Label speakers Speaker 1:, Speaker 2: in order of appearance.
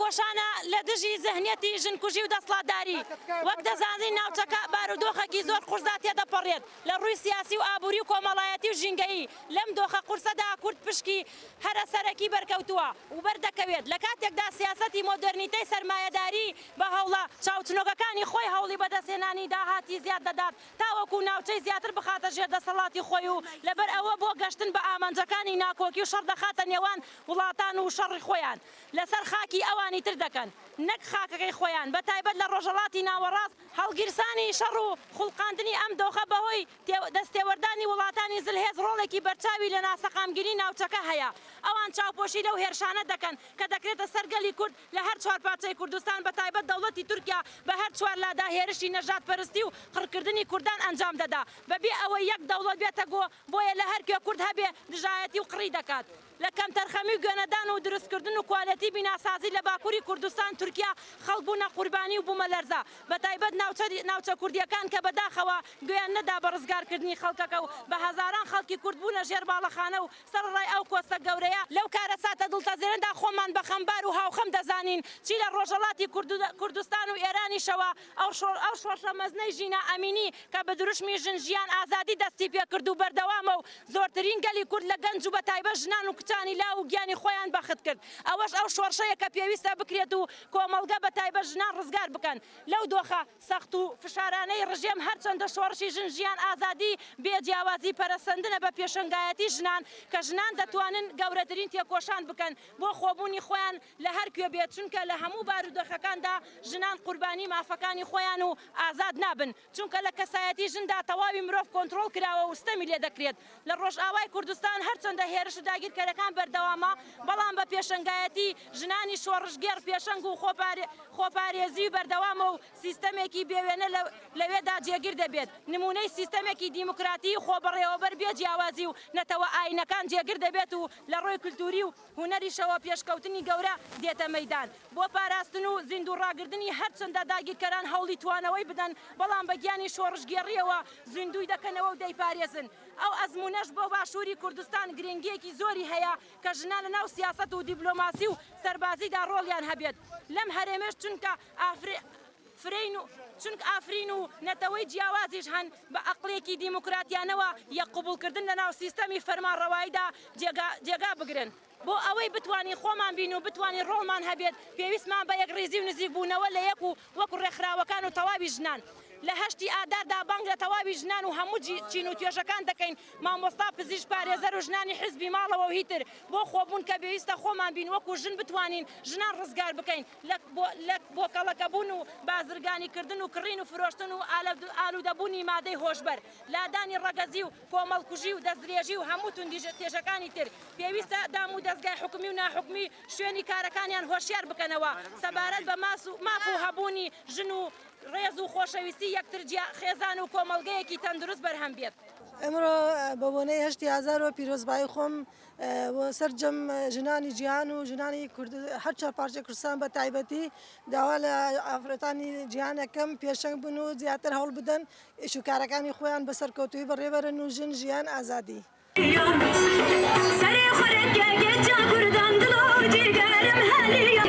Speaker 1: کۆشانە لە دژی زەهنیەتی ژنکوژی و دەسڵاتداری وەک دەزانین ناوچەکە بارودۆخێکی زۆر قورسدا تێدەپەڕێت لە ڕووی سیاسی و ئابووری و کۆمەڵایەتی و ژینگەیی لەم دۆخە قورسەدا کورد پشکی هەرە سەرەکی بەرکەوتووە و بەردەکەوێت لە کاتێکدا سیاسەتی مۆدرنیتەی سەرمایەداری بە هەوڵە چاوچنۆکەکانی خۆی هەوڵی بەدەستهێنانی داهاتی زیاد دەدات تاوەکو ناوچەی زیاتر بخاتە ژێر دەسەڵاتی خۆی و لەبەر ئەوە بۆ گەشتن بە ئامانجەکانی ناکۆکی و شەڕ دەخاتە نێوان وڵاتان و شەڕی خۆیان لەسەر خاکی ئەوانی تر دەکەن نەک خاکەکەی خۆیان بە تایبەت لە ڕۆژهەڵاتی ناوەڕاست هەڵگیرسانی شەڕ و خوڵقاندنی ئەم دۆخە بەهۆی دەستێوەردانی وڵاتانی زلهێز ڕۆڵێکی بەرچاوی لە ناسەقامگیری ناوچەکە هەیە ئەوان چاوپۆشی لەو هێرشانە دەکەن کە دەکرێتە سەرگەلی کورد لە هەر چوار پارچەی کوردستان بە تایبەت دەوڵەتی تورکیا بە هەر چوار لادا هێرشی نەژاد پەرستی و قڕکردنی کوردان ئەنجام دەدا بەبێ ئەوەی یەک دەوڵەت بێتە بۆیە لە هەر کوێ کورد هەبێ دژایەتی و قڕی دەکات لە کەمتەرخەمی و گوێنەدان و دروستکردن و کوالەتی بیناسازی لە باکووری کوردستان تورکیا خەڵبوونە قوربانی و بوومە لەرزە بە تایبەت ناوچە کوردیەکان کە بەداخەوە گوێیان نەدا بە ڕزگارکردنی خەڵکەکە و بە هەزاران خەڵکی کورد بوونە ژێر باڵەخانە و سەرڕای ئەو کۆستە گەورەیە لەو کارە ساتە دڵتەزێرندا خۆمان بە خەمبار و هاوخەم دەزانین چی لە ڕۆژهەڵاتی کوردستان و ئێرانیشەوە ئەو شۆڕشە مەزنەی ژینە ئەمینی کە بە دروشمی ژن ژیان ئازادی دەستی پێکرد و بەردەوامە و زۆرترین گەلی کورد لە گەنج و بە تایبەت ژنان و کچانی لا و گیانی خۆیان بەخت کرد ئەوەش ئەو شۆڕشەیە کە پێویستە بکرێت و کۆمەڵگە بە تایبەت ژنان ڕزگار بکەن لەو دۆخە سەخت و فشارانەی ڕژێم هەرچەندە شۆڕشی ژن ژیان ئازادی بێجیاوازی پەرەسەندنە بە پێشەنگایەتی ژنان کە ژنان دەتوانن گەورەترین تێکۆشان بکەن بۆ خۆبوونی خۆیان لە هەر کوێ بێت چونکە لە هەموو بارودۆخەکاندا ژنان قوربانی مافەکانی خۆیان و ئازاد نابن چونکە لە کەسایەتی ژندا تەواوی مرۆڤ کۆنتڕۆڵ کراوە و ستەمی لێ دەکرێت لە ڕۆژئاوای کوردستان هەرچەندە هێرش و داگیرکەرەکان بەردەوامە بەڵام بە پێشەنگایەتی ژنانی شۆڕژگێر پێشەنگ و خۆپارێزی بەردەوامە و سیستەمێکی بێوێنە لەوێدا جێگیر دەبێت نمونەی سیستەمێکی دیموکراتی خۆبەڕێوەبەر بێجیاوازی و نەتەوە ئاینەکان جێگیر دەبێت و لە ڕۆی کولتوری و هونەریشەوە پێشکەوتنی گەورە دێتە مەیدان بۆ پاراستن و زیندوو ڕاگرتنی هەرچەندە داگیرکەران هەوڵی توانەوەی بدەن بەڵام بە گیانی شۆڕژگێڕیەوە زیندوی دەکەنەوە و دەیپارێزن ئەو ئەزمونەش بۆ باشووری کوردستان گرنگیەکی زۆری هەیە کە ژنان لەناو سیاسەت و دیبلۆماسی و سەربازیدا ڕۆڵیان هەبێت لەم هەرێمەش چونکە ئافرین و نەتەوەی جیاوازیش هەن بە عەقڵێکی دیموکراتیانەوە یەک قبوڵکردن لەناو سیستەمی فەرمانڕەواییدا جێگا بگرن بۆ ئەوەی بتوانین خۆمان بین و بتوانین ڕۆڵمان هەبێت پێویستمان بە یەک ڕێزی و نزیک بوونەوە لە یەک و وەکو ڕێکخراوەکان و تەواوی ژنان لە هەشتی ئاداردا بانگ لە تەواوی ژنان و هەموو چین و توێژەکان دەکەین مامۆستا پزیشک پارێزەر و ژنانی حیزبی ماڵەوە و هیتر بۆ خۆبوون کە پێویستە خۆمان بین وەکو ژن بتوانین ژنان ڕزگار بکەین بۆ کەڵەکەبوون و بازرگانیکردن و کڕین و فرۆشتن و ئالوودەبوونی مادەی هۆشبەر لادانی ڕەگەزی و کۆمەڵکوژی و دەستدرێژی و هەموو توندیژێژەکانی تر پێویستە دام و دەستگای حکومی و ناحکومی شوێنی کارەکانیان هۆشیار بکەنەوە سەبارەت بە ماف و هەبوونی ژن و ڕێز و خۆشەویستی یەکتر خێزان و کۆمەڵگەیەکی تەندروست بەرهەم بێت
Speaker 2: ئەمڕۆ بە بۆنەی هەشتی هەزار و پیرۆزبایی خۆم سەرجەم ژنانی جیهان و ژنانی هەر چوار پارچەی کوردستان بە تایبەتی داوا لە ئافرەتانی جیهانەکەم پێشەنگ بن و زیاتر هەوڵ بدەن ئیش و کارەکانی خۆیان بەسەرکەوتووی بەڕێبەرن و ژن ژیان ئازادی
Speaker 3: سەرێ خۆرەکە گەجا کوردان دڵ و جیگەرم هەلیە